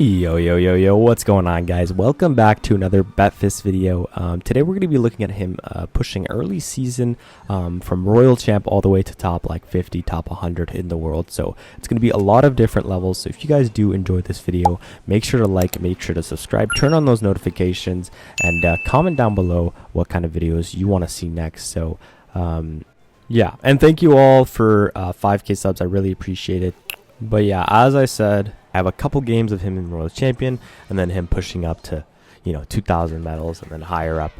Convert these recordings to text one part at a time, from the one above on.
Yo, what's going on, guys? Welcome back to another Betfas video. Today we're going to be looking at him pushing early season from Royal Champ all the way to top like 50, top 100 in the world. So it's going to be a lot of different levels. So if you guys do enjoy this video, make sure to like, make sure to subscribe, turn on those notifications, and comment down below what kind of videos you want to see next. So yeah, and thank you all for 5K subs. I really appreciate it. But yeah, as I said, I have a couple games of him in Royal Champion, and then him pushing up to, 2,000 medals, and then higher up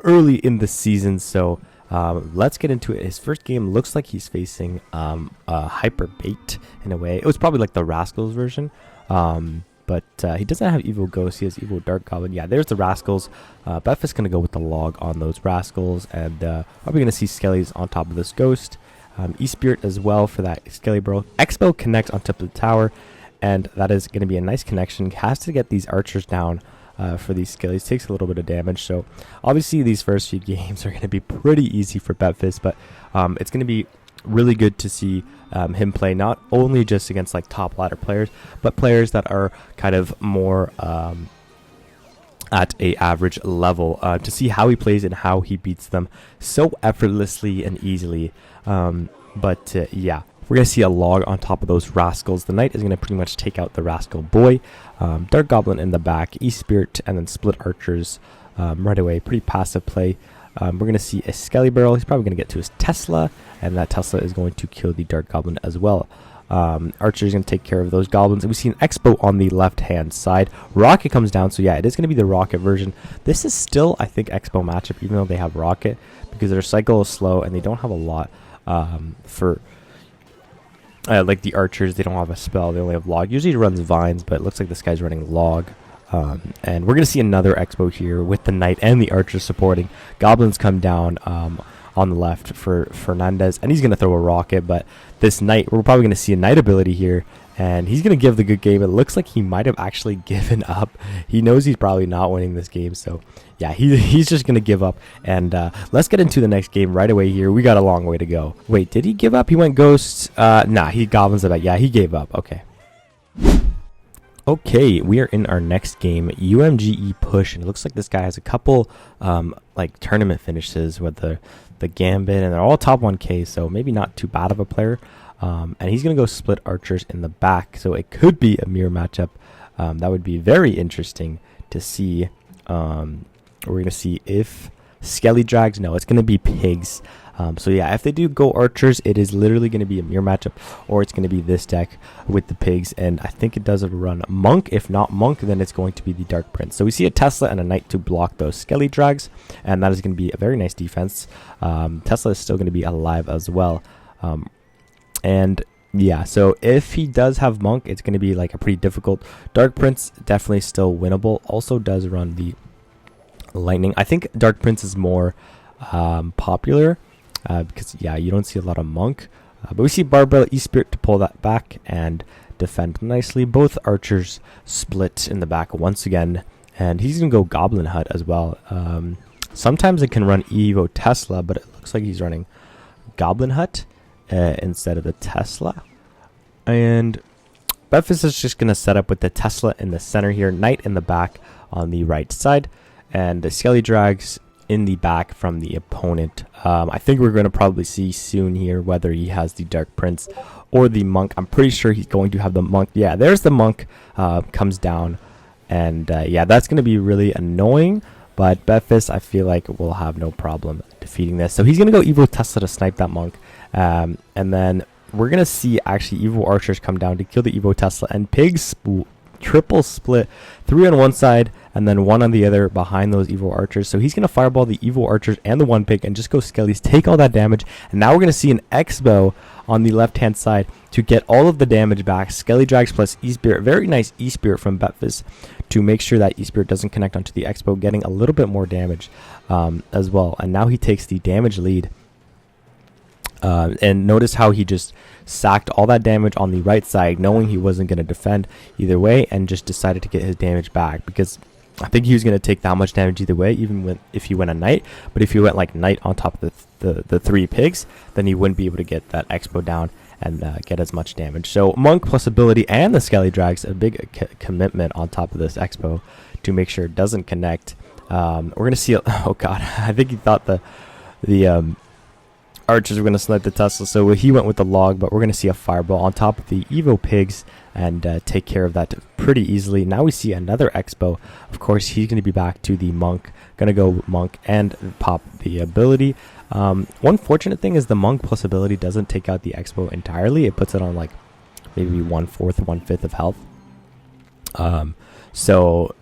early in the season. So let's get into it. His first game looks like he's facing Hyper Bait in a way. It was probably like the Rascals version, but he doesn't have Evo Ghost. He has Evo Dark Goblin. Yeah, there's the Rascals. Betfas going to go with the log on those Rascals, and probably going to see Skellies on top of this Ghost. E-Spirit as well for that Skelly Bro. Expo connects on top of the tower, and that is going to be a nice connection. Has to get these archers down for these Skellies. Takes a little bit of damage, so obviously these first few games are going to be pretty easy for Betfas, but it's going to be really good to see him play not only just against like top ladder players, but players that are kind of more at a average level, to see how he plays and how he beats them so effortlessly and easily. Yeah, we're going to see a log on top of those Rascals. The Knight is going to pretty much take out the Rascal boy. Dark Goblin in the back, E-Spirit, and then split archers right away. Pretty passive play. We're going to see a Skelly Barrel. He's probably going to get to his Tesla, and that Tesla is going to kill the Dark Goblin as well. Archer is going to take care of those goblins. And we see an Expo on the left-hand side. Rocket comes down, so yeah, it is going to be the Rocket version. This is still, I think, Expo matchup, even though they have Rocket, because their cycle is slow, and they don't have a lot for... like the archers, they don't have a spell. They only have log. Usually it runs vines, but it looks like this guy's running log. And we're going to see another Expo here with the Knight and the archers supporting. Goblins come down on the left for Fernandez, and he's going to throw a rocket. But this Knight, we're probably going to see a Knight ability here, and he's going to give the good game. It looks like he might have actually given up. He knows he's probably not winning this game, so yeah, he's just going to give up. And let's get into the next game right away here. We got a long way to go. Wait, did he give up? He went ghosts. Nah, he goblins it back. Yeah, he gave up. Okay, we are in our next game, UMGE Push, and it looks like this guy has a couple like tournament finishes with the Gambit, and they're all top 1K, so maybe not too bad of a player. And he's going to go split archers in the back, so it could be a mirror matchup. That would be very interesting to see. We're going to see if Skelly drags. No, it's going to be pigs. So yeah, if they do go archers, it is literally going to be a mirror matchup, or it's going to be this deck with the pigs. And I think it does run monk. If not monk, then it's going to be the Dark Prince. So we see a Tesla and a Knight to block those Skelly drags, and that is going to be a very nice defense. Tesla is still going to be alive as well. And yeah, so if he does have monk, it's going to be like a pretty difficult. Dark Prince definitely still winnable. Also does run the lightning. I think Dark Prince is more popular because yeah, you don't see a lot of monk, but we see Barbell E-Spirit to pull that back and defend nicely. Both archers split in the back once again, and he's gonna go Goblin Hut as well. Sometimes it can run Evo Tesla, but it looks like he's running Goblin Hut instead of the Tesla. And Betfas is just gonna set up with the Tesla in the center here, Knight in the back on the right side, and the Skelly drags in the back from the opponent. I think we're going to probably see soon here whether he has the Dark Prince or the Monk. I'm pretty sure he's going to have the Monk. Yeah, there's the Monk, comes down, and yeah, that's going to be really annoying, but Betfas, I feel like, will have no problem defeating this. So he's going to go Evo Tesla to snipe that Monk, and then we're going to see actually Evo Archers come down to kill the Evo Tesla, and Pigs triple split, 3 on one side and then 1 on the other behind those Evo Archers. So he's going to fireball the Evo Archers and the 1 pig and just go Skellies, take all that damage. And now we're going to see an Expo on the left hand side to get all of the damage back. Skelly drags plus E-Spirit, very nice E-Spirit from Betfas to make sure that E-Spirit doesn't connect onto the Expo, getting a little bit more damage as well. And now he takes the damage lead. And notice how he just sacked all that damage on the right side, knowing he wasn't going to defend either way, and just decided to get his damage back, because I think he was going to take that much damage either way, even if he went a Knight. But if he went like Knight on top of the 3 pigs, then he wouldn't be able to get that Expo down and get as much damage. So Monk plus ability and the Skelly Drags, a big commitment on top of this Expo to make sure it doesn't connect. We're going to see, oh god, I think he thought the archers were going to snipe the Tesla, so he went with the log, but we're going to see a fireball on top of the Evo Pigs and take care of that pretty easily. Now we see another Expo. Of course, he's going to be back to the Monk. Going to go Monk and pop the ability. One fortunate thing is the Monk plus ability doesn't take out the Expo entirely. It puts it on like maybe 1/4, 1/5 of health. So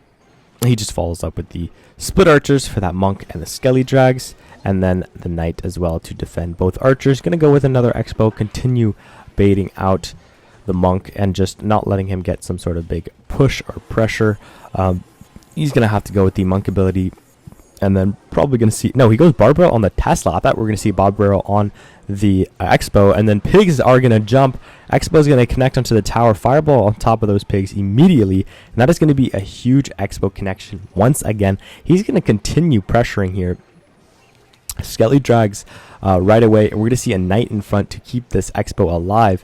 he just follows up with the split archers for that Monk and the Skelly Drags, and then the Knight as well to defend both archers. Going to go with another Expo, continue baiting out the Monk and just not letting him get some sort of big push or pressure. He's going to have to go with the Monk ability, and then probably going to see... No, he goes Barbaro on the Tesla. I thought we were going to see Barbaro on the Expo, and then Pigs are going to jump. Expo is going to connect onto the tower. Fireball on top of those Pigs immediately, and that is going to be a huge Expo connection once again. He's going to continue pressuring here. Skelly Drags right away, and we're going to see a Knight in front to keep this Expo alive.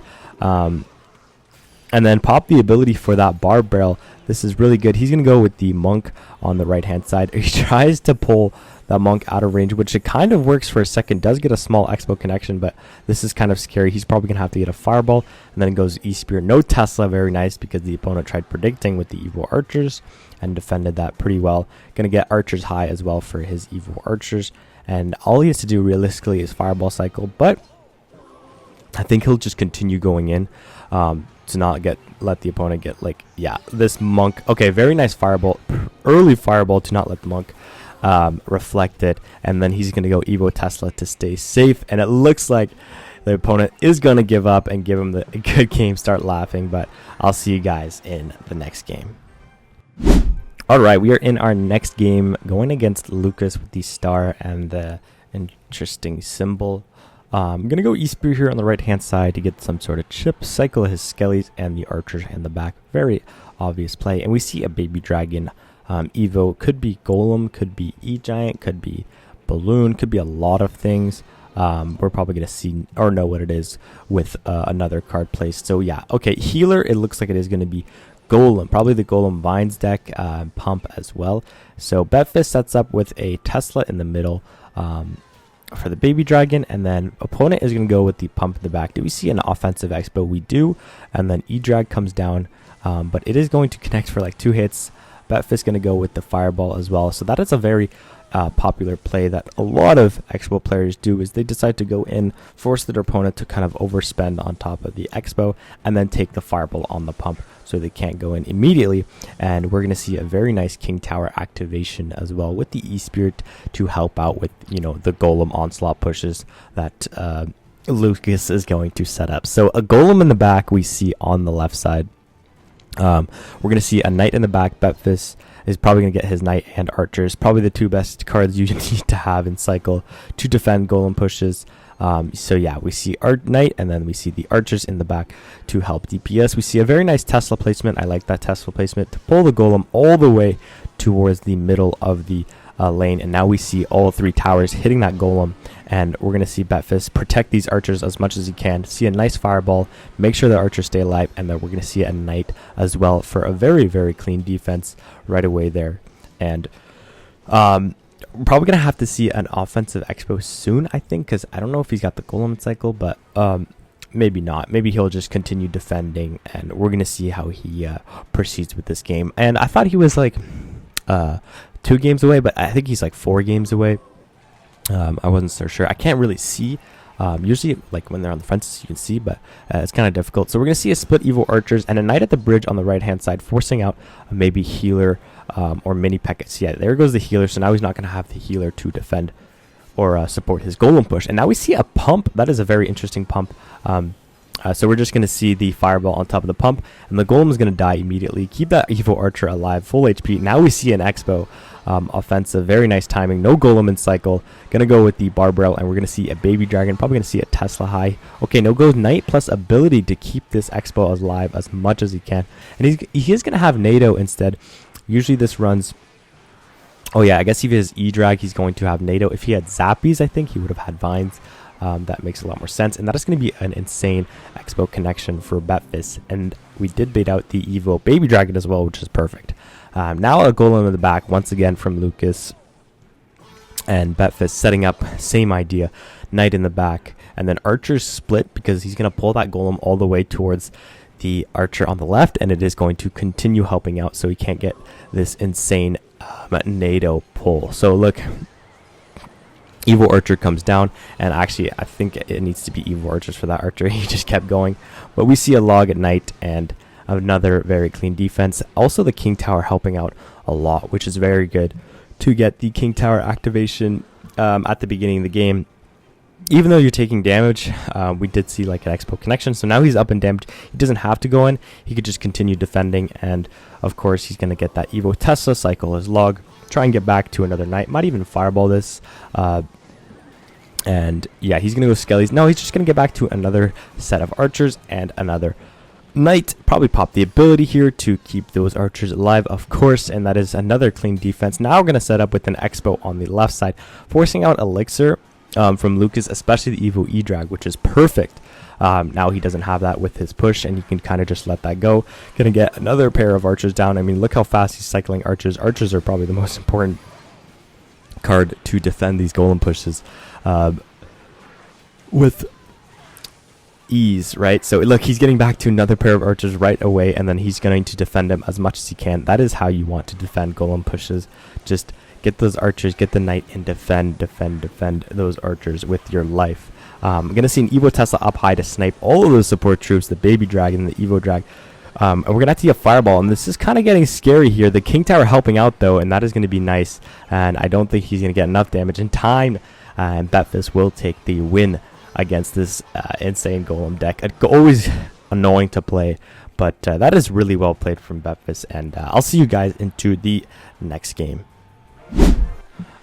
And then pop the ability for that Barb Barrel. This is really good. He's going to go with the Monk on the right-hand side. He tries to pull that Monk out of range, which it kind of works for a second. Does get a small Expo connection, but this is kind of scary. He's probably going to have to get a Fireball. And then it goes E-Spear. No Tesla. Very nice, because the opponent tried predicting with the Evo Archers and defended that pretty well. Going to get Archers high as well for his Evo Archers. And all he has to do realistically is Fireball cycle, but I think he'll just continue going in to not let the opponent get, like, yeah, this Monk. Okay, very nice Fireball, early Fireball to not let the Monk reflect it, and then he's going to go Evo Tesla to stay safe, and it looks like the opponent is going to give up and give him the good game, start laughing, but I'll see you guys in the next game. Alright, we are in our next game, going against Lucas with the star and the interesting symbol. I'm going to go E-Spear here on the right-hand side to get some sort of chip, cycle his Skellies and the Archers in the back. Very obvious play. And we see a Baby Dragon Evo. Could be Golem, could be EGiant, could be Balloon, could be a lot of things. We're probably going to see or know what it is with another card placed. So yeah, okay, Healer, it looks like it is going to be Golem, probably the Golem Vines deck, Pump as well. So Betfas sets up with a Tesla in the middle for the Baby Dragon, and then opponent is going to go with the Pump in the back. Do we see an offensive Expo? We do, and then E-Drag comes down, but it is going to connect for like 2 hits. Betfas going to go with the Fireball as well. So that is a very popular play that a lot of Expo players do, is they decide to go in, force their opponent to kind of overspend on top of the Expo, and then take the Fireball on the Pump so they can't go in immediately. And we're going to see a very nice King Tower activation as well with the E-Spirit to help out with, you know, the Golem onslaught pushes that Lucas is going to set up. So a Golem in the back we see on the left side. We're going to see a Knight in the back. Betfas is probably going to get his Knight and Archers, probably the 2 best cards you need to have in cycle to defend Golem pushes. So yeah, we see Knight, and then we see the Archers in the back to help DPS. We see a very nice Tesla placement. I like that Tesla placement to pull the Golem all the way towards the middle of the lane, and now we see all 3 towers hitting that Golem, and we're going to see Betfas protect these Archers as much as he can. See a nice Fireball, make sure the Archers stay alive, and then we're going to see a Knight as well for a very, very clean defense right away there. And we're probably going to have to see an offensive Expo soon, I think, because I don't know if he's got the Golem cycle, but maybe not. Maybe he'll just continue defending, and we're going to see how he proceeds with this game. And I thought he was like 2 games away, but I think he's like 4 games away. I wasn't so sure. I can't really see. Usually, like when they're on the fences, you can see, but it's kind of difficult. So we're going to see a split Evo Archers and a Knight at the bridge on the right-hand side, forcing out a maybe Healer or Mini Peckets. Yeah, there goes the Healer. So now he's not going to have the Healer to defend or support his Golem push. And now we see a Pump. That is a very interesting Pump. So we're just going to see the Fireball on top of the Pump, and the Golem is going to die immediately. Keep that Evo Archer alive, full HP. Now we see an Expo offensive. Very nice timing. No Golem in cycle. Going to go with the Barbell, and we're going to see a Baby Dragon. Probably going to see a Tesla high. Okay, no goes Knight plus ability to keep this Expo alive as much as he can. And he is going to have NATO instead. Usually this runs... Oh yeah, I guess if he has E-Drag, he's going to have NATO. If he had Zappies, I think he would have had Vines. that makes a lot more sense, and that is going to be an insane expo connection for Betfas. And we did bait out the Evo Baby Dragon as well, which is perfect. Now a Golem in the back once again from Lucas, and Betfas setting up, same idea, Knight in the back, and then Archer's split because he's going to pull that Golem all the way towards the Archer on the left, and it is going to continue helping out so he can't get this insane NATO pull. So look, Evo Archer comes down, and actually I think it needs to be Evo Archers for that Archer. He just kept going, but we see a log at Knight and another very clean defense. Also the King Tower helping out a lot, which is very good to get the King Tower activation at the beginning of the game. Even though you're taking damage, we did see like an expo connection, so now he's up and damaged. He doesn't have to go in, he could just continue defending, and of course he's going to get that Evo Tesla, cycle his log, try and get back to another Knight, might even fireball this, and yeah, he's going to go Skellies. No, he's just going to get back to another set of Archers and another Knight. Probably pop the ability here to keep those Archers alive, of course, and that is another clean defense. Now we're going to set up with an expo on the left side, forcing out Elixir from Lucas, especially the Evo E-Drag, which is perfect. Now he doesn't have that with his push, and you can kind of just let that go. Gonna get another pair of Archers down. I mean, look how fast he's cycling Archers. Archers are probably the most important card to defend these Golem pushes with ease, right? So look, he's getting back to another pair of Archers right away, and then he's going to defend them as much as he can. That is how you want to defend Golem pushes. Just get those Archers, get the Knight, and defend those Archers with your life. I'm going to see an Evo Tesla up high to snipe all of those support troops, the Baby Dragon, the Evo Drag. And we're going to have to see a Fireball, and this is kind of getting scary here. The King Tower helping out, though, and that is going to be nice. And I don't think he's going to get enough damage in time. And Betfas will take the win against this insane Golem deck. Always annoying to play, but that is really well played from Betfas. And I'll see you guys into the next game.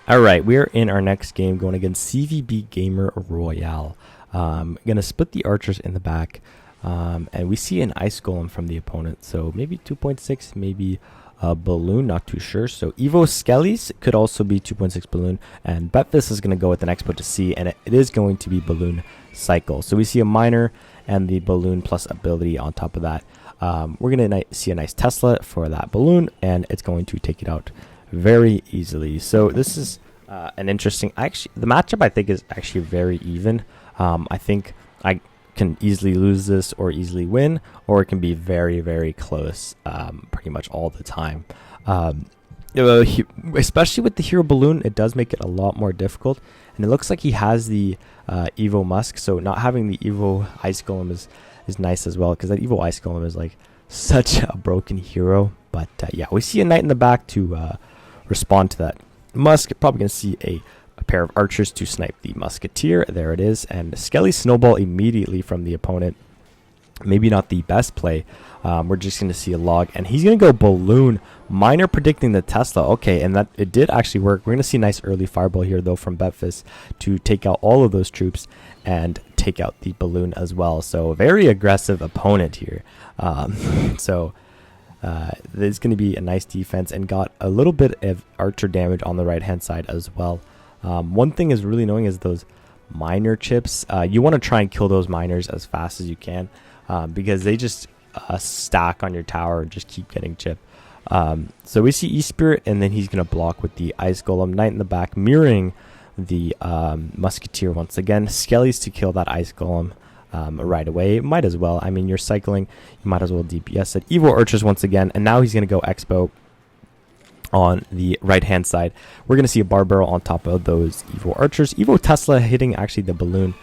Alright, we are in our next game going against CVB Gamer Royale. Gonna split the Archers in the back, and we see an Ice Golem from the opponent, so maybe 2.6, maybe a Balloon, not too sure. So Evo Skellies could also be 2.6 Balloon, and Betfas is going to go with an Expo to C, and it is going to be Balloon Cycle. So we see a Miner and the Balloon plus ability on top of that. We're going to see a nice Tesla for that Balloon, and it's going to take it out very easily. So this is an interesting, the matchup I think is actually very even. I think I can easily lose this or easily win, or it can be very, very close pretty much all the time. Especially with the Hero Balloon, it does make it a lot more difficult, and it looks like he has the Evo Musk, so not having the Evo Ice Golem is nice as well, because that Evo Ice Golem is like such a broken hero. But yeah, we see a Knight in the back to respond to that Musk. Probably going to see a pair of Archers to snipe the Musketeer. There it is. And Skelly Snowball immediately from the opponent. Maybe not the best play. We're just going to see a log, and he's going to go Balloon. Miner predicting the Tesla. Okay, and that it did actually work. We're going to see a nice early Fireball here, though, from Betfas to take out all of those troops and take out the Balloon as well. So a very aggressive opponent here. There's going to be a nice defense, and got a little bit of Archer damage on the right-hand side as well. One thing is really annoying is those Miner chips. You want to try and kill those Miners as fast as you can, because they just stack on your tower and just keep getting chipped. So we see E-Spirit, and then he's going to block with the Ice Golem. Knight in the back mirroring the Musketeer once again. Skellies to kill that Ice Golem right away. Might as well. I mean, you're cycling, you might as well DPS it. Evo Archers once again, and now he's going to go Expo on the right hand side. We're going to see a Bar Barrel on top of those Evo Archers. Evo Tesla hitting actually the Balloon,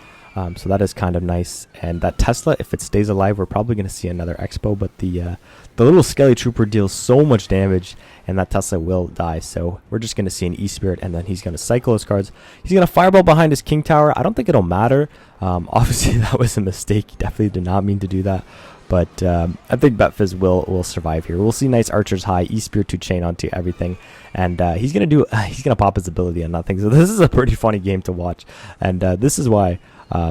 so that is kind of nice. And that Tesla, if it stays alive, we're probably going to see another Expo, but the little Skelly Trooper deals so much damage, and that Tesla will die. So we're just going to see an E-Spirit, and then he's going to cycle his cards. He's going to Fireball behind his King Tower. I don't think it'll matter. Obviously that was a mistake. He definitely did not mean to do that. But I think Betfas will survive here. We'll see nice Archers high, E-Spirit to chain onto everything, and he's gonna pop his ability on nothing. So this is a pretty funny game to watch, and this is why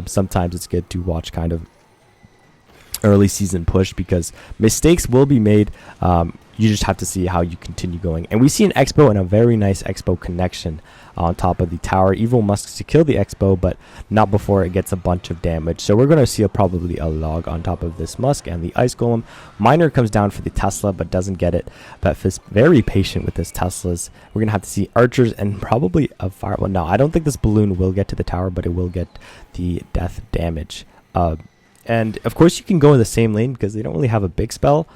sometimes it's good to watch kind of early season push, because mistakes will be made. you just have to see how you continue going. And we see an Expo and a very nice Expo connection on top of the tower. Evil musks to kill the Expo, but not before it gets a bunch of damage. So we're going to see probably a log on top of this musk and the ice golem. Miner comes down for the Tesla, but doesn't get it. Betfas very patient with his Teslas. We're going to have to see archers and probably a fire. Well, no, I don't think this balloon will get to the tower, but it will get the death damage. And of course you can go in the same lane because they don't really have a big spell.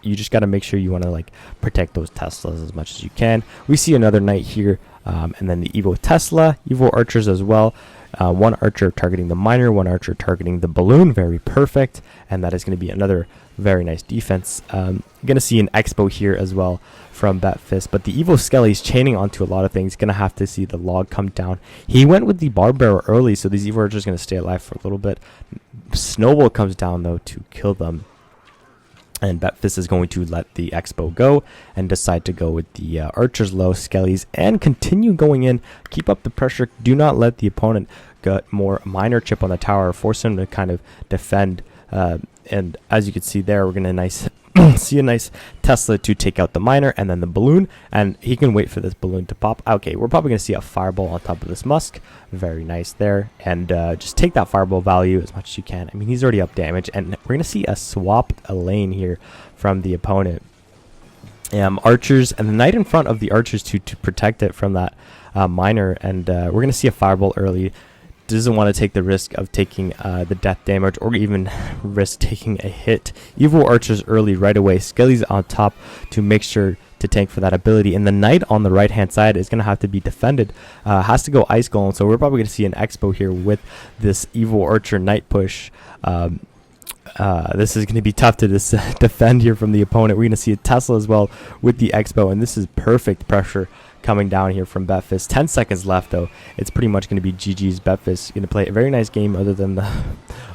You just got to make sure you want to like protect those Teslas as much as you can. We see another knight here, and then the Evo Tesla, Evo archers as well. One archer targeting the miner, one archer targeting the balloon. Very perfect, and that is going to be another very nice defense. Going to see an Expo here as well from Betfas, but the Evo Skelly is chaining onto a lot of things. Going to have to see the log come down. He went with the Barbaro early, so these Evo archers are going to stay alive for a little bit. Snowball comes down though to kill them. And Betfas is going to let the Expo go and decide to go with the archers low, skellies, and continue going in. Keep up the pressure. Do not let the opponent get more minor chip on the tower. Force him to kind of defend. And as you can see there, we're going to see a nice Tesla to take out the miner and then the balloon. And he can wait for this balloon to pop. Okay, we're probably going to see a fireball on top of this musk. Very nice there. And just take that fireball value as much as you can. I mean, he's already up damage. And we're going to see a swap a lane here from the opponent. Archers and the knight in front of the archers to protect it from that miner. And we're going to see a fireball early. Doesn't want to take the risk of taking the death damage or even risk taking a hit. Evil archers early right away. Skelly's on top to make sure to tank for that ability. And the knight on the right hand side is going to have to be defended. Has to go ice golem. So we're probably going to see an Expo here with this evil archer knight push. This is going to be tough to defend here from the opponent. We're going to see a Tesla as well with the Expo. And this is perfect pressure coming down here from Betfas. 10 seconds left though. It's pretty much going to be GG's. Betfas going to play a very nice game other than the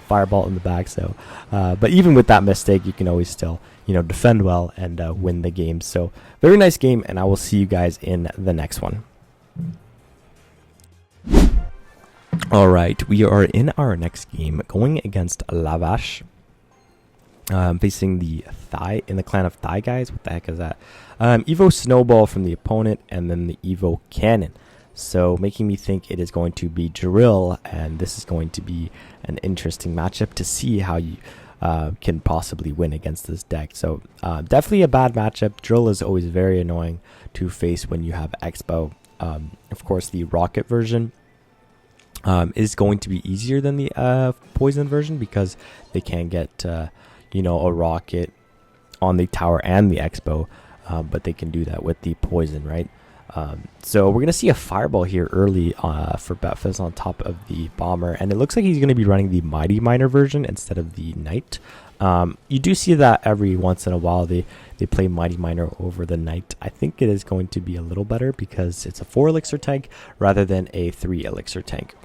fireball in the back. So, but even with that mistake, you can always still, defend well and win the game. So very nice game, and I will see you guys in the next one. All right, we are in our next game going against Lavash. Facing the Thigh in the clan of Thigh guys. What the heck is that? Evo Snowball from the opponent, and then the Evo Cannon. So making me think it is going to be Drill, and this is going to be an interesting matchup to see how you can possibly win against this deck. So definitely a bad matchup. Drill is always very annoying to face when you have Expo. Of course, the Rocket version is going to be easier than the Poison version because they can get a rocket on the tower and the Expo, but they can do that with the Poison, right? So we're going to see a fireball here early for Betfas on top of the bomber, and it looks like he's going to be running the Mighty Miner version instead of the Knight. You do see that every once in a while they play Mighty Miner over the Knight. I think it is going to be a little better because it's a 4 elixir tank rather than a 3 elixir tank.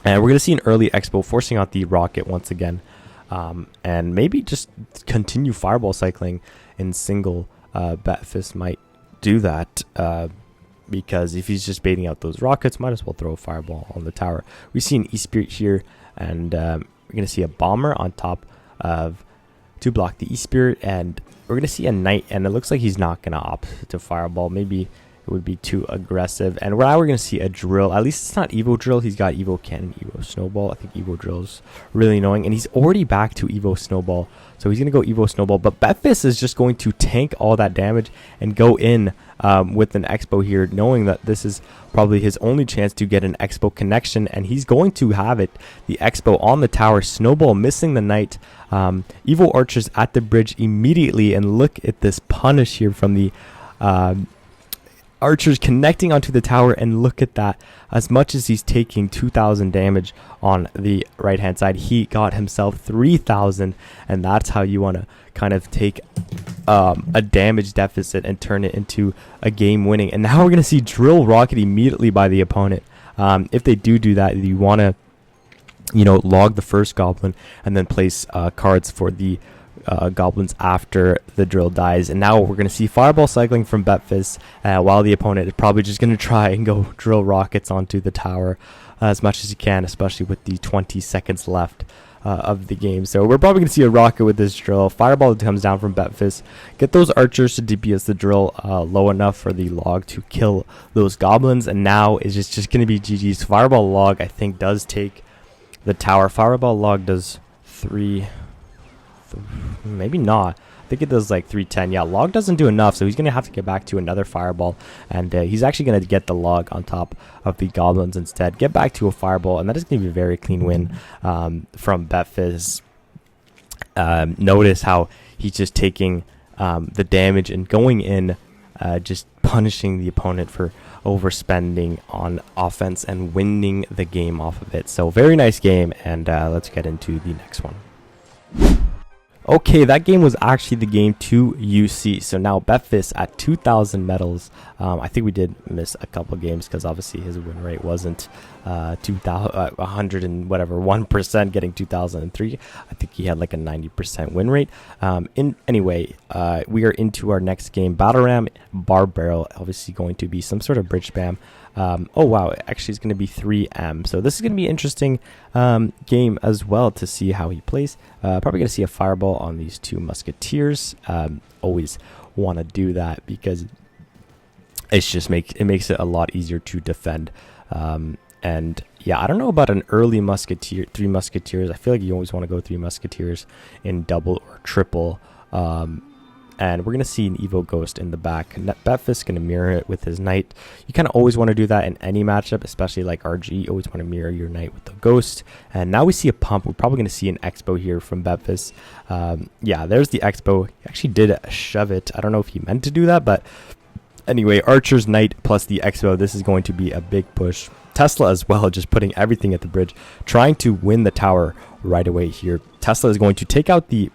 And we're going to see an early Expo forcing out the rocket once again. And maybe just continue fireball cycling in single. Betfas might do that because if he's just baiting out those rockets, might as well throw a fireball on the tower. We see an E-Spirit here, and we're going to see a bomber on top of to block the E-Spirit, and we're going to see a knight, and it looks like he's not going to opt to fireball. Maybe it would be too aggressive. And now we're going to see a Drill. At least it's not Evo Drill. He's got Evo Cannon, Evo Snowball. I think Evo Drill's really annoying. And he's already back to Evo Snowball. So he's going to go Evo Snowball. But Betfas is just going to tank all that damage and go in with an Expo here, knowing that this is probably his only chance to get an Expo connection. And he's going to have it. The Expo on the tower. Snowball missing the Knight. Evo Archers at the bridge immediately. And look at this punish here from the Archers connecting onto the tower, and look at that. As much as he's taking 2,000 damage on the right hand side, he got himself 3,000, and that's how you want to kind of take a damage deficit and turn it into a game winning. And now we're going to see Drill Rocket immediately by the opponent. If they do that, you want to log the first goblin and then place cards for the goblins after the Drill dies. And now we're going to see fireball cycling from Betfas while the opponent is probably just going to try and go Drill rockets onto the tower as much as you can, especially with the 20 seconds left. of the game. So we're probably going to see a rocket with this drill. Fireball comes down from Betfas. Get those archers to DPS the drill low enough for the log to kill those goblins. And now it's just going to be GG's. Fireball log, I think, does take the tower. Fireball log does maybe not. I think it does like 310. Yeah, log doesn't do enough, so he's going to have to get back to another fireball, and he's actually going to get the log on top of the goblins instead. Get back to a fireball, and that is going to be a very clean win from Betfas. Notice how he's just taking the damage and going in, just punishing the opponent for overspending on offense and winning the game off of it. So very nice game, and let's get into the next one. Okay, that game was actually the game 2 UC. So now Betfas at 2,000 medals. I think we did miss a couple games because obviously his win rate wasn't 100 and whatever 1%, getting 2,003. I think he had like a 90% win rate. Anyway, we are into our next game. Battle Ram Barbarrel, obviously going to be some sort of bridge spam. Oh wow, actually it's going to be 3M, so this is going to be an interesting game as well to see how he plays. Probably going to see a fireball on these two musketeers. Always want to do that because it's just makes it a lot easier to defend. And yeah, I don't know about an early musketeer, 3 musketeers. I feel like you always want to go 3 musketeers in double or triple. And we're going to see an Evo Ghost in the back. Betfas is going to mirror it with his Knight. You kind of always want to do that in any matchup, especially like RG. You always want to mirror your Knight with the Ghost. And now we see a pump. We're probably going to see an Expo here from Betfas. Yeah, there's the Expo. He actually did shove it. I don't know if he meant to do that, but anyway, Archer's Knight plus the Expo. This is going to be a big push. Tesla as well, just putting everything at the bridge, trying to win the tower right away here. Tesla is going to take out the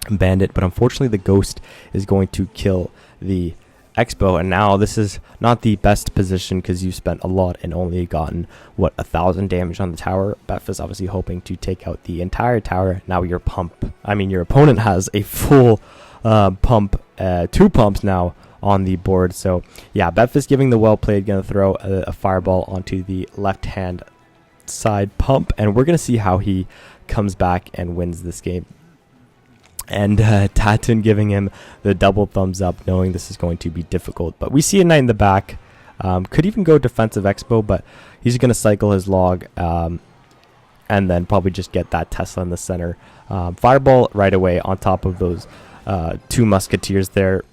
bandit, but unfortunately the ghost is going to kill the Expo, and now this is not the best position because you spent a lot and only gotten 1,000 damage on the tower. Betfas obviously hoping to take out the entire tower. Now your opponent has a full pump, 2 pumps now on the board. So yeah, Betfas giving the well played, gonna throw a fireball onto the left hand side pump, and we're gonna see how he comes back and wins this game. And Tatun giving him the double thumbs up, knowing this is going to be difficult. But we see a Knight in the back. Could even go defensive Expo, but he's going to cycle his log and then probably just get that Tesla in the center. Fireball right away on top of those 2 musketeers there.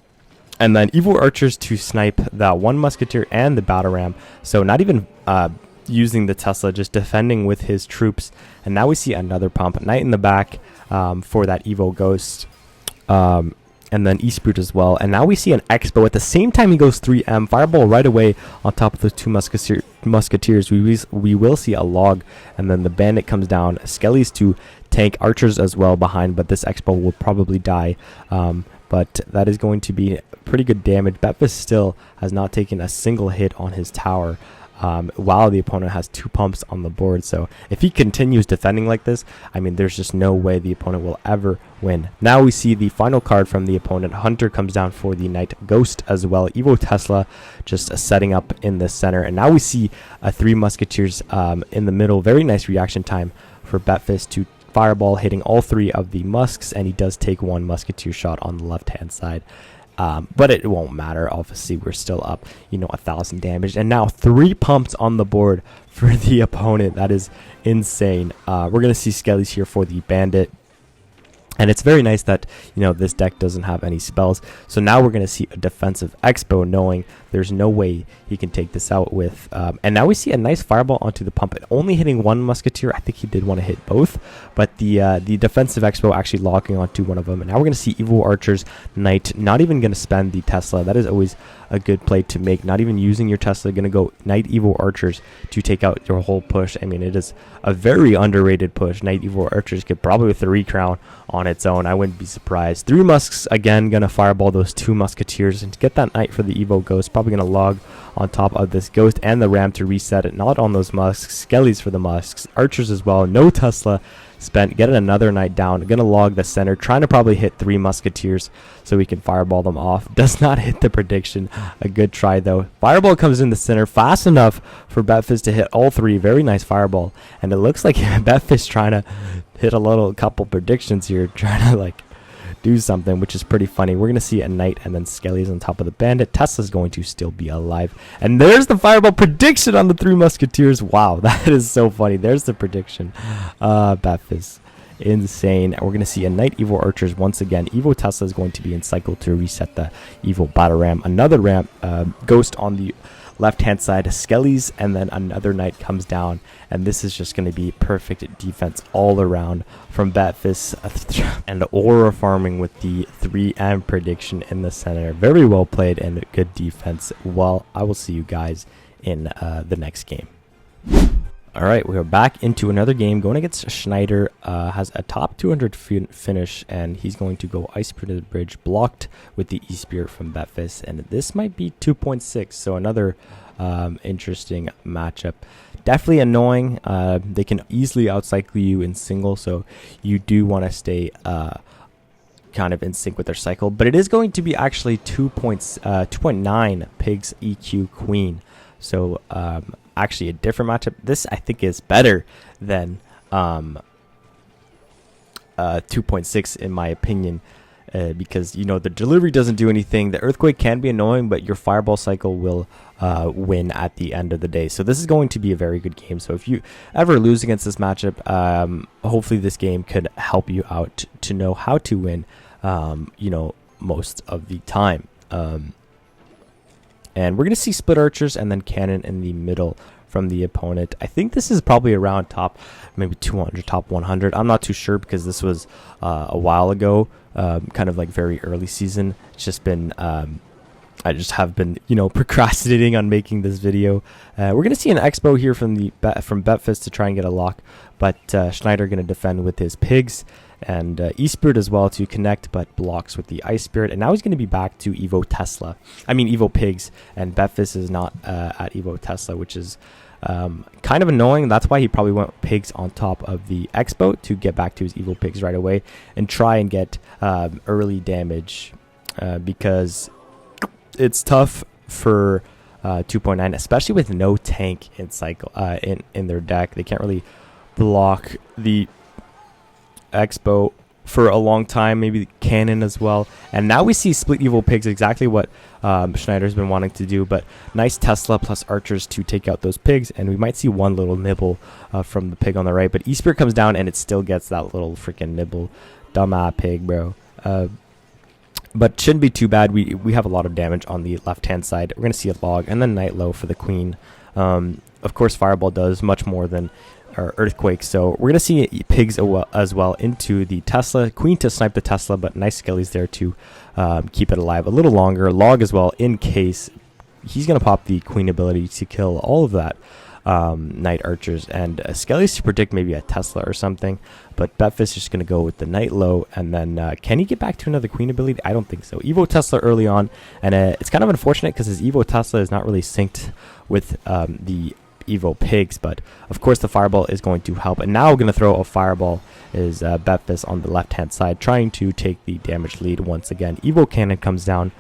And then Evo Archers to snipe that 1 musketeer and the Battle Ram. So not even using the Tesla, just defending with his troops. And now we see another pump. Knight in the back for that Evo Ghost. And then Eastboot as well. And now we see an Expo. At the same time he goes 3M. Fireball right away on top of those 2 musketeers. We will see a log. And then the bandit comes down. Skelly's to tank Archers as well behind. But this Expo will probably die. But that is going to be pretty good damage. Betfas still has not taken a single hit on his tower. While the opponent has 2 pumps on the board. So if he continues defending like this, I mean, there's just no way the opponent will ever win. Now we see the final card from the opponent. Hunter comes down for the Knight, Ghost as well. Evo Tesla just setting up in the center. And now we see 3 musketeers in the middle. Very nice reaction time for Betfas to fireball, hitting all 3 of the musks, and he does take 1 musketeer shot on the left hand side. But it won't matter. Obviously, we're still up, 1,000 damage. And now 3 pumps on the board for the opponent. That is insane. We're going to see Skelly's here for the bandit. And it's very nice that, this deck doesn't have any spells. So now we're going to see a defensive Expo, knowing there's no way he can take this out with. And now we see a nice fireball onto the pump. Only hitting 1 musketeer. I think he did want to hit both. But the defensive Expo actually locking onto one of them. And now we're going to see Evo Archer's Knight. Not even going to spend the Tesla. That is always a good play to make. Not even using your Tesla. Going to go Knight Evo Archers to take out your whole push. I mean, it is a very underrated push. Knight Evo Archers could probably with the recrown on its own. I wouldn't be surprised. 3 musks again, gonna fireball those 2 musketeers and get that Knight for the Evo Ghost. Probably probably going to log on top of this Ghost and the Ram to reset it. Not on those Musks. Skellies for the Musks. Archers as well. No Tesla spent. Getting another Knight down. Going to log the center. Trying to probably hit 3 Musketeers so we can fireball them off. Does not hit the prediction. A good try though. Fireball comes in the center fast enough for Betfas to hit all 3. Very nice fireball. And it looks like Betfas trying to hit a couple predictions here. Trying to like do something, which is pretty funny. We're going to see a Knight and then Skellies on top of the Bandit. Tesla's going to still be alive. And there's the fireball prediction on the 3 Musketeers. Wow, that is so funny. There's the prediction. Betfas. Insane. We're going to see a Knight Evo Archers once again. Evo Tesla is going to be in cycle to reset the Evo Battle Ram. Another Ram, Ghost on the left-hand side, Skellies, and then another Knight comes down, and this is just going to be perfect defense all around from Betfas, and aura farming with the 3M prediction in the center. Very well played and good defense. Well, I will see you guys in the next game. All right, we are back into another game going against Schneider. Has a top 200 finish, and he's going to go Ice Spirit to the bridge, blocked with the E-Spirit from Betfas, and this might be 2.6, so another interesting matchup. Definitely annoying. They can easily outcycle you in single, so you do want to stay kind of in sync with their cycle, but it is going to be actually 2.9 Pigs EQ Queen, so actually a different matchup. This I think is better than 2.6 in my opinion, because you know the delivery doesn't do anything. The earthquake can be annoying, but your fireball cycle will win at the end of the day. So this is going to be a very good game. So if you ever lose against this matchup, hopefully this game could help you out to know how to win, you know, most of the time. And we're going to see split archers and then cannon in the middle from the opponent. I think this is probably around top maybe 200, top 100. I'm not too sure because this was a while ago, kind of like very early season. It's just been, I just have been, you know, procrastinating on making this video. We're going to see an expo here from Betfas to try and get a lock, but Schneider going to defend with his pigs. And E-Spirit as well to connect, but blocks with the Ice Spirit. And now he's going to be back to Evo Pigs, and Betfas is not at Evo Tesla, which is kind of annoying. That's why he probably went Pigs on top of the Expo to get back to his Evo Pigs right away and try and get early damage, because it's tough for 2.9, especially with no tank in cycle in their deck. They can't really block the Expo for a long time, maybe cannon as well. And now we see split Evo Pigs, exactly what Schneider's been wanting to do, but nice Tesla plus archers to take out those pigs, and we might see one little nibble from the pig on the right, but E-Spirit comes down and it still gets that little freaking nibble. Dumb pig, bro. But shouldn't be too bad. We have a lot of damage on the left hand side. We're gonna see a log and then Night Low for the queen. Of course Fireball does much more than or earthquake, so we're gonna see pigs as well into the Tesla, queen to snipe the Tesla, but nice Skellies there to keep it alive a little longer. Log as well in case he's gonna pop the queen ability to kill all of that Knight Archers, and Skellies to predict maybe a Tesla or something, but Betfas is just gonna go with the Night Low, and then can he get back to another queen ability? I don't think so. Evo Tesla early on, and it's kind of unfortunate because his Evo Tesla is not really synced with the Evo Pigs, but of course the Fireball is going to help. And now we're going to throw a Fireball is Betfas on the left hand side, trying to take the damage lead once again. Evo Cannon comes down,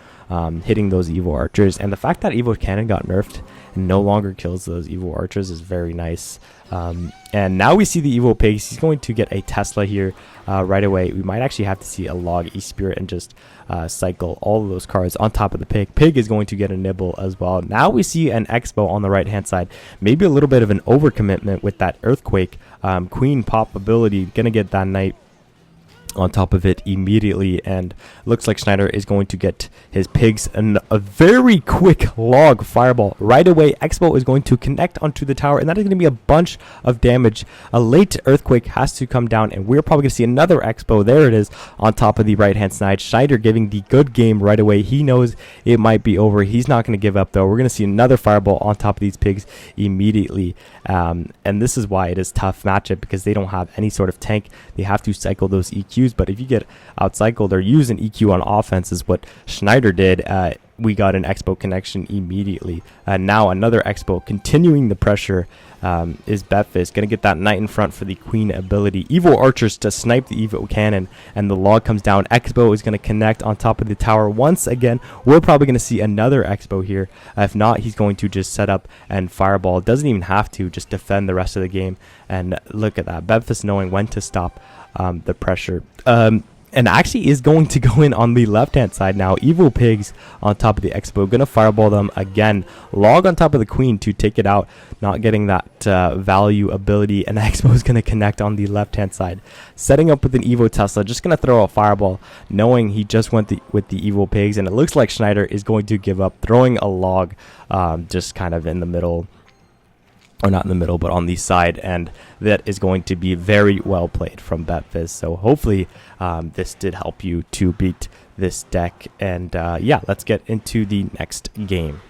hitting those Evo Archers, and the fact that Evo Cannon got nerfed and no longer kills those Evo Archers is very nice. And now we see the Evo Pigs. He's going to get a Tesla here right away. We might actually have to see a log E-Spirit and just cycle all of those cards on top of the pig. Pig is going to get a nibble as well. Now we see an Expo on the right hand side. Maybe a little bit of an overcommitment with that Earthquake. Queen pop ability, gonna get that Knight on top of it immediately, and looks like Schneider is going to get his pigs and a very quick log Fireball right away. Expo is going to connect onto the tower, and that is going to be a bunch of damage. A late earthquake has to come down, and we're probably going to see another Expo. There it is on top of the right hand side. Schneider giving the good game right away. He knows it might be over. He's not going to give up though. We're going to see another Fireball on top of these pigs immediately, and this is why it is tough matchup, because they don't have any sort of tank. They have to cycle those EQs. But if you get outcycled or use an EQ on offense, is what Schneider did, we got an Expo connection immediately. And now another Expo, continuing the pressure, is Betfas. Going to get that knight in front for the queen ability. Evo archers to snipe the Evo cannon, and the log comes down. Expo is going to connect on top of the tower once again. We're probably going to see another Expo here. If not, he's going to just set up and fireball. Doesn't even have to, just defend the rest of the game. And look at that, Betfas knowing when to stop the pressure. And actually is going to go in on the left-hand side now. Evo Pigs on top of the Expo. Going to fireball them again. Log on top of the queen to take it out. Not getting that value ability. And the Expo is going to connect on the left-hand side. Setting up with an Evo Tesla. Just going to throw a fireball. Knowing he just went with the Evo Pigs. And it looks like Schneider is going to give up. Throwing a log just kind of in the middle. Or not in the middle, but on the side, and that is going to be very well played from Betfas. So hopefully this did help you to beat this deck. And yeah, let's get into the next game.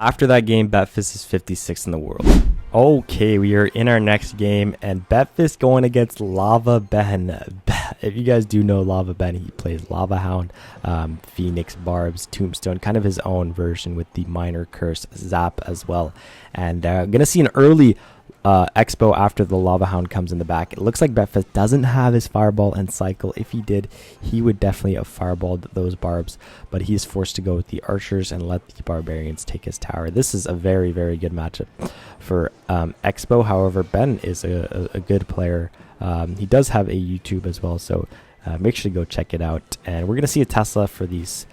After that game, Betfas is 56 in the world. Okay, we are in our next game, and Betfas going against Lava Ben. If you guys do know Lava Ben, he plays Lava Hound, Pheonix, Barbs, Tombstone, kind of his own version with the Minor Curse Zap as well. And gonna see an early Expo after the Lava Hound comes in the back. It looks like Betfas doesn't have his Fireball and Cycle. If he did, he would definitely have Fireballed those Barbs, but he's forced to go with the Archers and let the Barbarians take his tower. This is a very, very good matchup for Expo. However, Ben is a good player. He does have a YouTube as well, so make sure to go check it out. And we're going to see a Tesla for these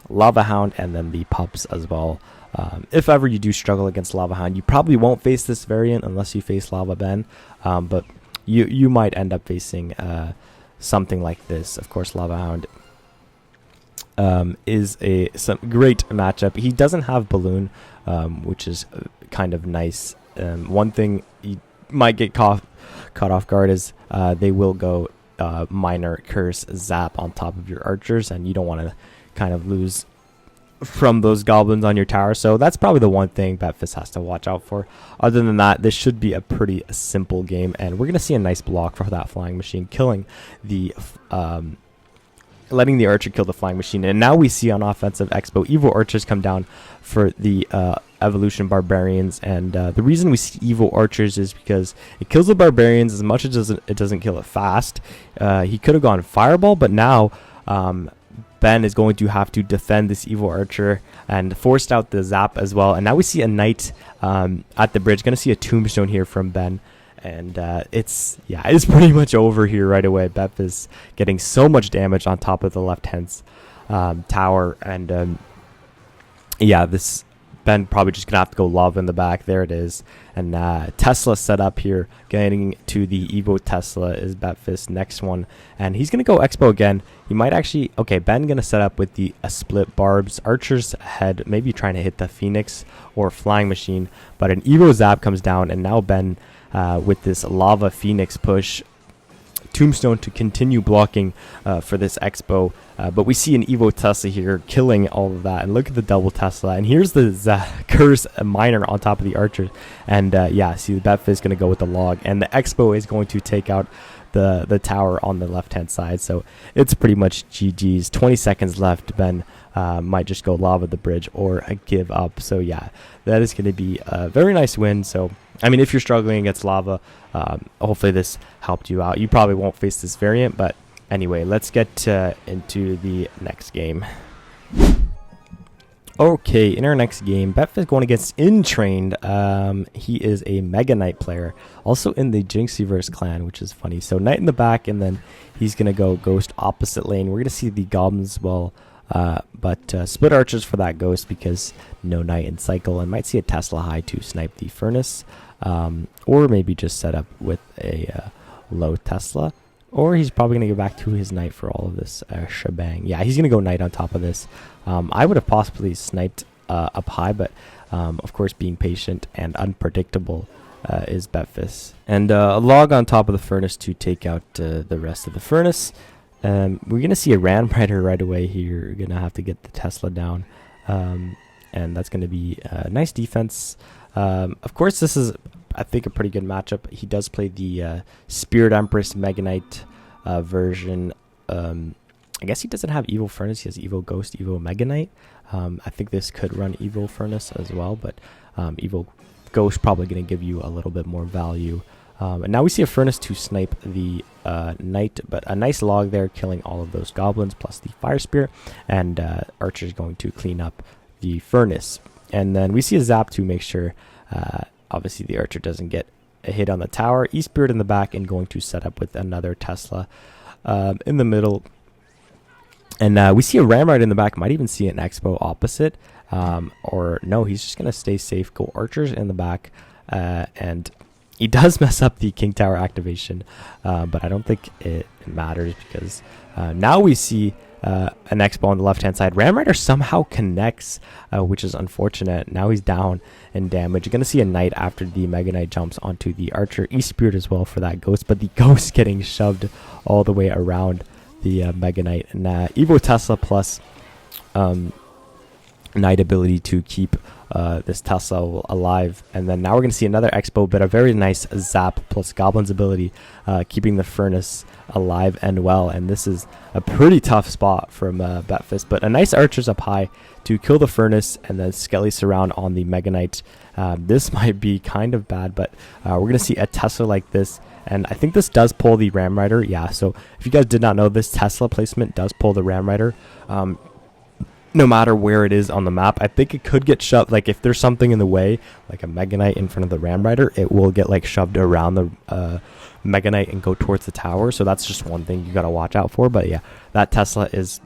Lava Hound and then the pups as well. If ever you do struggle against Lava Hound, you probably won't face this variant unless you face Lava Ben, but you might end up facing something like this. Of course, Lava Hound is some great matchup. He doesn't have Balloon, which is kind of nice. One thing you might get caught off guard is they will go Minor Curse Zap on top of your Archers, and you don't want to kind of lose from those goblins on your tower. So that's probably the one thing Betfas has to watch out for. Other than that, this should be a pretty simple game, and we're going to see a nice block for that flying machine, killing the letting the archer kill the flying machine. And now we see on offensive Expo, Evo Archers come down for the Evolution Barbarians. And the reason we see Evo Archers is because it kills the Barbarians as much as it doesn't kill it fast. He could have gone Fireball, but now Ben is going to have to defend this Evo Archer and forced out the Zap as well. And now we see a Knight at the bridge. Going to see a Tombstone here from Ben. And it's pretty much over here right away. Betfas getting so much damage on top of the left-hand tower. And yeah, this Ben probably just going to have to go Lava in the back. There it is. And Tesla set up here. Getting to the Evo Tesla is Betfas' next one. And he's going to go Expo again. He might actually... Okay, Ben going to set up with the split Barbs. Archers ahead. Maybe trying to hit the Pheonix or Flying Machine. But an Evo Zap comes down. And now Ben... with this Lava Pheonix push, Tombstone to continue blocking for this Expo. But we see an Evo Tesla here killing all of that. And look at the double Tesla. And here's the Curse Minor on top of the Archer. And yeah, see the Betfas is going to go with the log. And the Expo is going to take out the tower on the left-hand side. So it's pretty much GG's. 20 seconds left. Ben might just go Lava the bridge or give up. So yeah, that is going to be a very nice win. So I mean, if you're struggling against Lava, hopefully this helped you out. You probably won't face this variant, but anyway, let's get into the next game. Okay, in our next game, Betfas going against Intrained. He is a Mega Knight player, also in the Jinxieverse clan, which is funny. So Knight in the back, and then he's going to go Ghost opposite lane. We're going to see the Goblins as well. But split Archers for that Ghost because no Knight in cycle, and might see a Tesla high to snipe the Furnace, or maybe just set up with a low Tesla, or he's probably going to go back to his Knight for all of this shebang. Yeah, he's going to go Knight on top of this. I would have possibly sniped up high, but of course being patient and unpredictable is Betfas. And a log on top of the Furnace to take out the rest of the Furnace. We're going to see a Ram Rider right away here. You're going to have to get the Tesla down. And that's going to be a nice defense. Of course, this is, I think, a pretty good matchup. He does play the Spirit Empress Mega Knight version I guess he doesn't have Evo Furnace. He has Evo Ghost, Evo Mega Knight. I think this could run Evo Furnace as well, but Evo Ghost probably going to give you a little bit more value. And now we see a Furnace to snipe the Knight, but a nice log there, killing all of those goblins, plus the Fire Spirit, and Archer's going to clean up the Furnace. And then we see a Zap to make sure, obviously, the Archer doesn't get a hit on the tower. E-Spirit in the back, and going to set up with another Tesla in the middle. And we see a Ram Rider in the back, might even see an Expo opposite. Or no, he's just going to stay safe, go Archers in the back, and he does mess up the King Tower activation, but I don't think it matters because now we see an Expo on the left-hand side. Ram Rider somehow connects, which is unfortunate. Now he's down in damage. You're going to see a Knight after the Mega Knight jumps onto the Archer. E-Spirit as well for that Ghost, but the Ghost getting shoved all the way around the Mega Knight. And Evo Tesla plus Knight ability to keep this Tesla alive. And then now we're going to see another Expo, but a very nice Zap plus Goblin's ability, keeping the Furnace alive and well. And this is a pretty tough spot from Betfas, but a nice Archers up high to kill the Furnace, and then Skelly Surround on the Mega Knight. This might be kind of bad, but we're going to see a Tesla like this. And I think this does pull the Ram Rider. Yeah, so if you guys did not know, this Tesla placement does pull the Ram Rider. No matter where it is on the map, I think it could get shoved. Like if there's something in the way, like a Mega Knight in front of the Ram Rider, it will get like shoved around the Mega Knight and go towards the tower. So that's just one thing you got to watch out for. But yeah, that Tesla is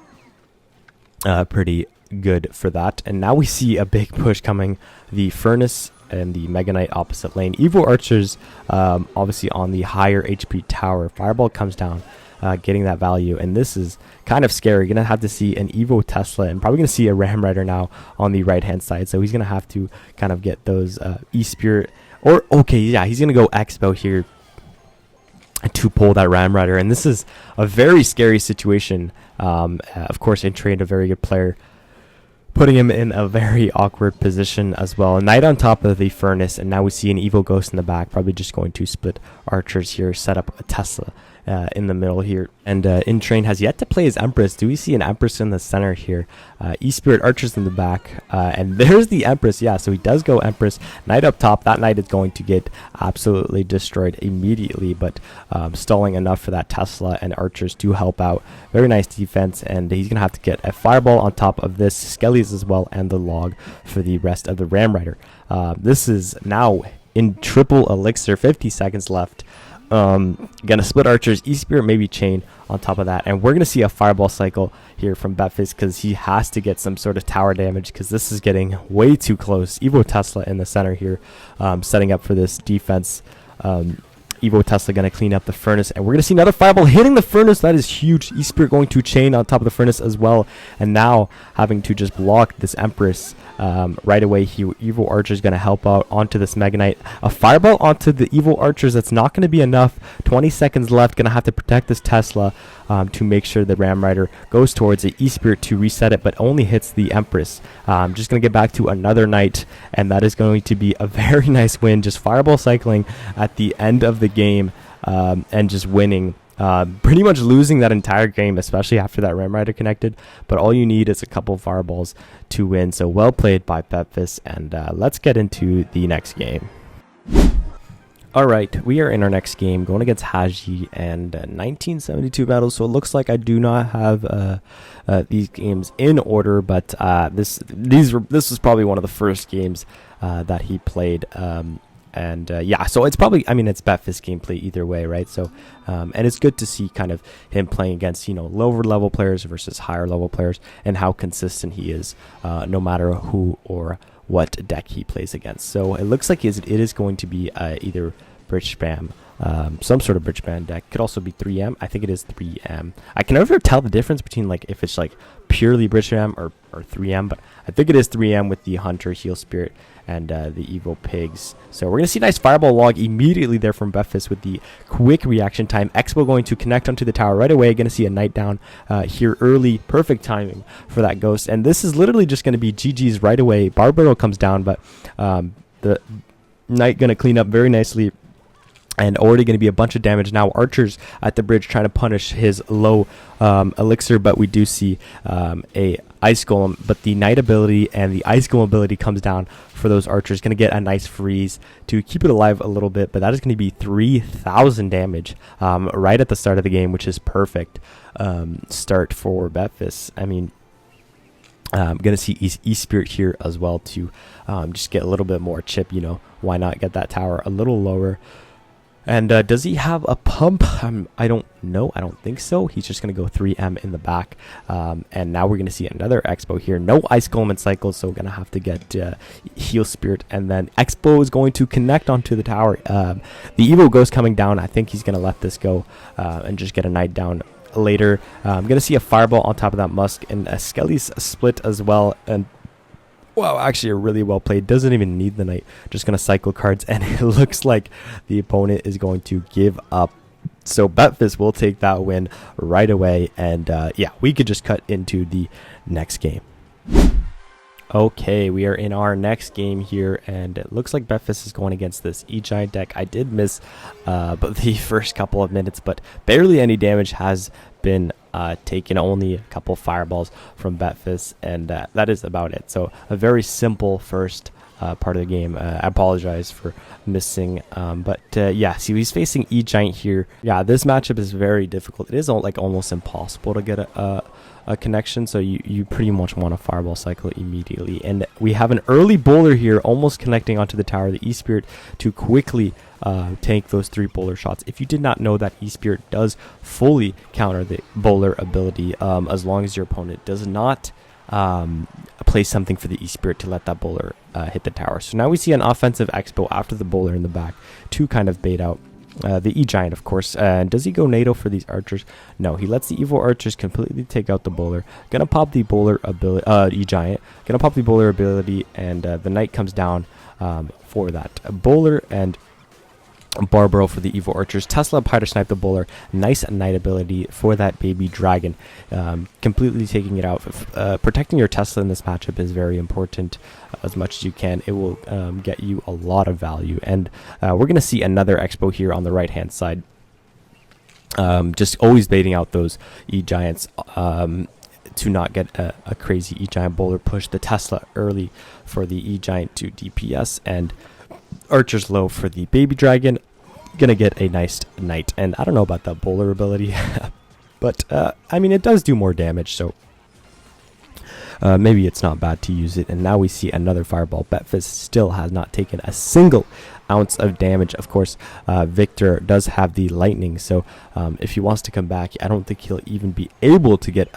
pretty good for that. And now we see a big push coming. The Furnace and the Mega Knight opposite lane. Evo Archers obviously on the higher HP tower. Fireball comes down, getting that value, and this is kind of scary. You're gonna have to see an Evo Tesla, and probably gonna see a Ram Rider now on the right hand side, so he's gonna have to kind of get those E-Spirit, or okay, yeah, he's gonna go Expo here to pull that Ram Rider, and this is a very scary situation. Of course, Intrain, a very good player, putting him in a very awkward position as well. A Knight on top of the Furnace, and now we see an Evo Ghost in the back, probably just going to split Archers here, set up a Tesla in the middle here. And Intrain has yet to play his Empress. Do we see an Empress in the center here? E-Spirit Archers in the back, and there's the Empress. Yeah, so he does go Empress. Knight up top. That Knight is going to get absolutely destroyed immediately, but stalling enough for that Tesla and Archers to help out. Very nice defense, and he's going to have to get a Fireball on top of this, Skellies as well, and the log for the rest of the Ram Rider. This is now in triple elixir, 50 seconds left. Gonna split Archers, E-Spirit, maybe Chain on top of that, and we're gonna see a Fireball cycle here from Betfas because he has to get some sort of tower damage because this is getting way too close. Evo Tesla in the center here, setting up for this defense. Evo Tesla going to clean up the Furnace, and we're going to see another Fireball hitting the Furnace. That is huge. E-Spirit going to Chain on top of the Furnace as well, and now having to just block this Empress right away. Evo Archer is going to help out onto this Mega Knight. A Fireball onto the Evo Archers. That's not going to be enough. 20 seconds left. Going to have to protect this Tesla to make sure the Ram Rider goes towards the E-Spirit to reset it, but only hits the Empress. Just going to get back to another Knight, and that is going to be a very nice win. Just Fireball cycling at the end of the game, and just winning, pretty much losing that entire game, especially after that Ram Rider connected, but all you need is a couple Fireballs to win. So well played by Betfas, and let's get into the next game. Alright, we are in our next game, going against Haji and 1972 battles. So it looks like I do not have these games in order, but this was probably one of the first games that he played. Yeah, so it's probably, I mean, it's Betfas gameplay either way, right? So, and it's good to see kind of him playing against, you know, lower level players versus higher level players, and how consistent he is, no matter who or what deck he plays against. So it looks like it is going to be either Bridgespam, some sort of Bridgespam deck. Could also be 3M. I think it is 3M. I can never tell the difference between like if it's like purely Bridgespam or 3M, but I think it is 3M with the Hunter, Heal Spirit, and the Evo Pigs. So we're going to see a nice Fireball log immediately there from Betfas with the quick reaction time. Expo going to connect onto the tower right away. Going to see a Knight down here early. Perfect timing for that Ghost. And this is literally just going to be GG's right away. Barbaro comes down, but the Knight going to clean up very nicely. And already going to be a bunch of damage now. Archers at the bridge trying to punish his low elixir, but we do see a ice golem. But the knight ability and the ice golem ability comes down for those archers. Going to get a nice freeze to keep it alive a little bit, but that is going to be 3,000 damage right at the start of the game, which is perfect start for Betfas. I mean, I'm going to see E-Spirit here as well to just get a little bit more chip. You know, why not get that tower a little lower? And does he have a pump? I don't know. I don't think so. He's just going to go 3M in the back. And now we're going to see another Expo here. No Ice Golem and Cycles, so we're going to have to get Heal Spirit. And then Expo is going to connect onto the tower. The Evo Ghost coming down. I think he's going to let this go and just get a Knight down later. I'm going to see a Fireball on top of that Musk and a Skelly's split as well. And wow, actually a really well played. Doesn't even need the knight. Just going to cycle cards, and it looks like the opponent is going to give up. So Betfas will take that win right away. And yeah, we could just cut into the next game. Okay, we are in our next game here, and it looks like Betfas is going against this EGiant deck. I did miss but the first couple of minutes, but barely any damage has been taken. Only a couple fireballs from Betfas, and that is about it. So a very simple first part of the game. I apologize for missing, but yeah, see, he's facing EGiant here. Yeah, this matchup is very difficult. It is like almost impossible to get a connection, so you pretty much want a fireball cycle immediately. And we have an early bowler here almost connecting onto the tower, the E-Spirit, to quickly tank those 3 bowler shots. If you did not know, that E-Spirit does fully counter the bowler ability as long as your opponent does not play something for the E-Spirit to let that bowler hit the tower. So now we see an offensive Expo after the bowler in the back to kind of bait out the EGiant, of course. Does he go NATO for these archers? No, he lets the Evo archers completely take out the bowler. Gonna pop the bowler ability, EGiant. Gonna pop the bowler ability, and the knight comes down for that bowler, and Barbaro for the Evo archers. Tesla Pyro Snipe the bowler. Nice knight ability for that baby dragon. Completely taking it out. Protecting your Tesla in this matchup is very important as much as you can. It will get you a lot of value. And we're going to see another Expo here on the right hand side. Just always baiting out those E-Giants to not get a crazy E-Giant bowler push. The Tesla early for the E-Giant to DPS, and archers low for the baby dragon. Gonna get a nice knight, and I don't know about that bowler ability, but I mean, it does do more damage, so maybe it's not bad to use it. And now we see another fireball. Betfas still has not taken a single ounce of damage. Of course, Victor does have the lightning, so if he wants to come back, I don't think he'll even be able to get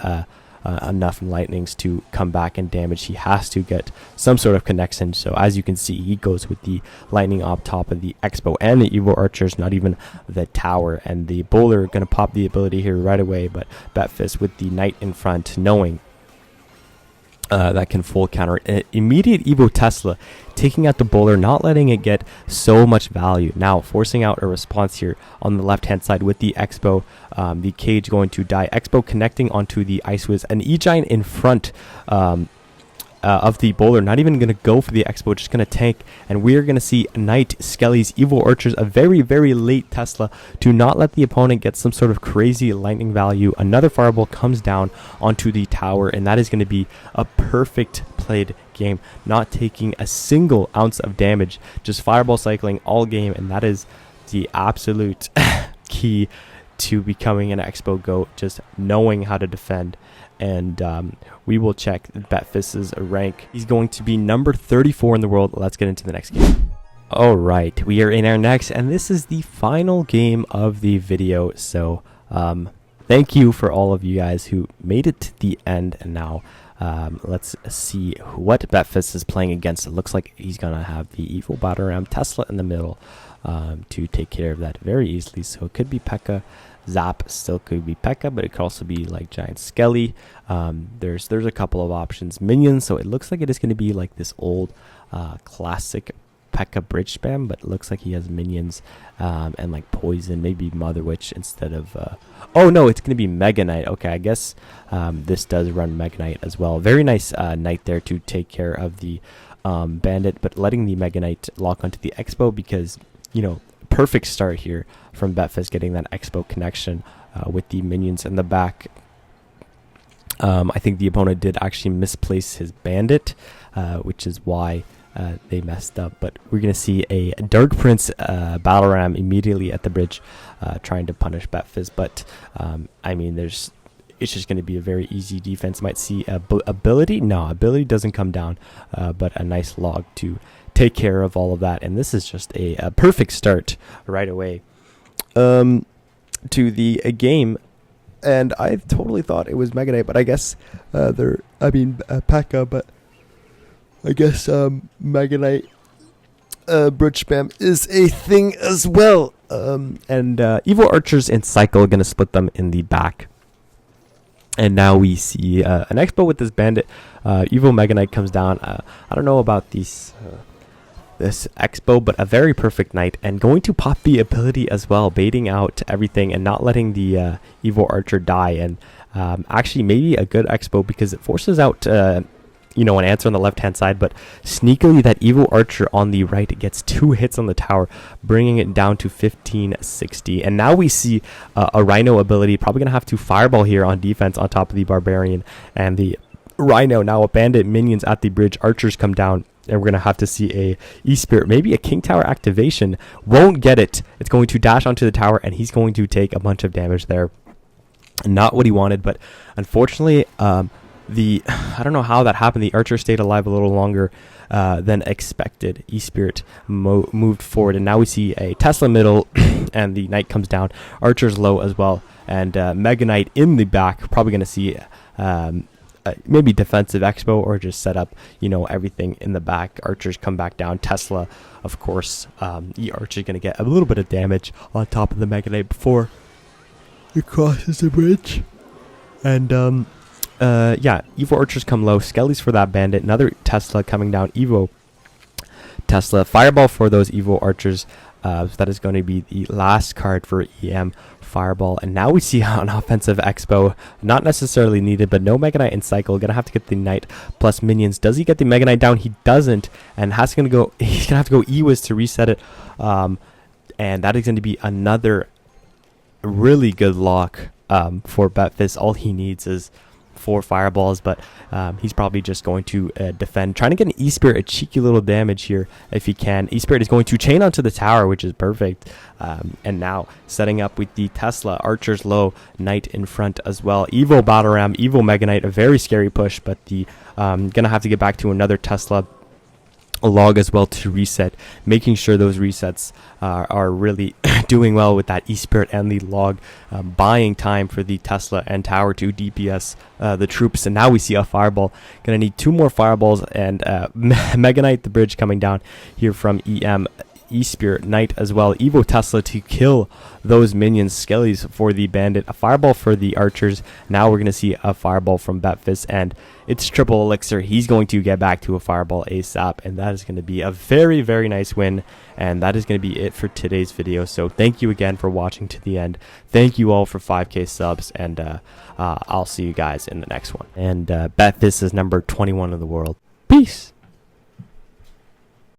enough lightnings to come back and damage. He has to get some sort of connection. So as you can see, he goes with the lightning up top of the Expo and the Evo archers, not even the tower. And the bowler gonna pop the ability here right away, but Betfas with the knight in front, knowing that can full counter it. Immediate Evo Tesla taking out the bowler, not letting it get so much value. Now forcing out a response here on the left hand side with the Expo. The cage going to die. Expo connecting onto the Ice Wiz. An E-Giant in front of the bowler, not even going to go for the Expo, just going to tank. And we're going to see Knight, Skelly's Evo Archers, a very, very late Tesla to not let the opponent get some sort of crazy lightning value. Another fireball comes down onto the tower, and that is going to be a perfect played game, not taking a single ounce of damage, just fireball cycling all game. And that is the absolute key to becoming an Expo GOAT, just knowing how to defend. And we will check Betfas's rank. He's going to be number 34 in the world. Let's get into the next game. All right, we are in our next, and this is the final game of the video. So thank you for all of you guys who made it to the end. And now let's see what Betfas is playing against. It looks like he's going to have the Evil Battle Ram Tesla in the middle to take care of that very easily. So it could be P.E.K.K.A. Zap still could be P.E.K.K.A, but it could also be like Giant Skelly. There's a couple of options. Minions, so it looks like it is going to be like this old classic P.E.K.K.A Bridgespam, but it looks like he has minions and like poison, maybe Mother Witch instead of oh no, it's going to be Mega Knight. Okay, I guess this does run Mega Knight as well. Very nice knight there to take care of the bandit, but letting the Mega Knight lock onto the Expo because, you know, perfect start here from Betfas, getting that Expo connection with the minions in the back. I think the opponent did actually misplace his bandit, which is why they messed up. But we're going to see a Dark Prince Battle Ram immediately at the bridge, trying to punish Betfas. But I mean, it's just going to be a very easy defense. Might see ability. No, ability doesn't come down, but a nice log to take care of all of that. And this is just a perfect start right away to the game. And I totally thought it was Mega Knight, but I guess P.E.K.K.A, but I guess Mega Knight Bridgespam is a thing as well. And Evo Archers and Cycle are going to split them in the back. And now we see an Expo with this bandit. Evo Mega Knight comes down. I don't know about this Expo, but a very perfect knight, and going to pop the ability as well, baiting out everything and not letting the Evo Archer die. And actually maybe a good Expo because it forces out an answer on the left hand side, but sneakily that Evo Archer on the right gets 2 hits on the tower, bringing it down to 1560. And now we see a Rhino ability, probably gonna have to fireball here on defense on top of the Barbarian and the Rhino. Now a bandit, minions at the bridge, archers come down, and we're going to have to see a E-Spirit, maybe a King Tower activation. Won't get it. It's going to dash onto the tower, and he's going to take a bunch of damage there. Not what he wanted, but unfortunately, I don't know how that happened. The Archer stayed alive a little longer than expected. E-Spirit moved forward, and now we see a Tesla middle, and the Knight comes down. Archer's low as well, and Mega Knight in the back. Probably going to see maybe defensive Expo or just set up, everything in the back. Archers come back down. Tesla, of course, E-Archer going to get a little bit of damage on top of the Mega Knight before it crosses the bridge. And Evo Archers come low. Skellies for that bandit. Another Tesla coming down. Evo Tesla. Fireball for those Evo Archers. So that is going to be the last card for EM. Fireball. And now we see an offensive Expo. Not necessarily needed, but no Mega Knight in Cycle. Gonna have to get the Knight plus minions. Does he get the Mega Knight down? He doesn't. And he's gonna have to go E-Wiz to reset it. And that is going to be another really good lock for Betfas. All he needs is 4 fireballs, but he's probably just going to defend, trying to get an E-Spirit, a cheeky little damage here if he can. E-Spirit is going to chain onto the tower, which is perfect. And now setting up with the Tesla, Archers low, Knight in front as well. Evo Battle Ram, Evo Mega Knight, a very scary push, but the gonna have to get back to another Tesla. A log as well to reset, making sure those resets are really doing well with that E-Spirit and the log, buying time for the Tesla and tower to DPS the troops. And now we see a fireball. Gonna need 2 more fireballs, and Mega Knight the bridge coming down here from EM. E-Spirit, Knight as well. Evo Tesla to kill those minions. Skellies for the bandit. A fireball for the archers. Now we're going to see a fireball from Betfas, and it's triple elixir. He's going to get back to a fireball ASAP, and that is going to be a very, very nice win. And that is going to be it for today's video. So thank you again for watching to the end. Thank you all for 5K subs, and I'll see you guys in the next one. And Betfas is number 21 in the world. Peace.